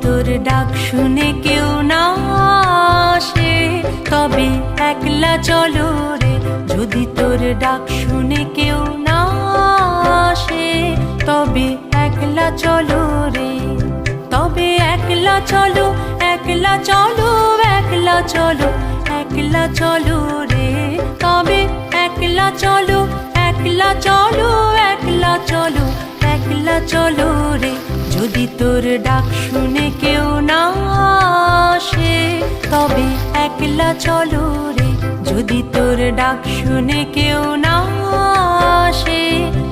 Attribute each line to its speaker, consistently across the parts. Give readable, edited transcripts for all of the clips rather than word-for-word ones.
Speaker 1: তোর ডাক শুনে কেউ না আসে তবে একলা চলো রে। যদি তোর ডাক শুনে কেউ না আসে তবে একলা চলো রে। তবে একলা চলো, একলা চলো, একলা চলো, একলা চলো রে। তবে একলা চলো, একলা চলো, একলা চলো, একলা চলো রে। যদি তোর ডাক শুনে কেউ না আসে তবে একলা চলো রে। যদি তোর ডাক শুনে কেউ না আসে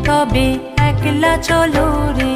Speaker 1: তবে একলা চলো রে।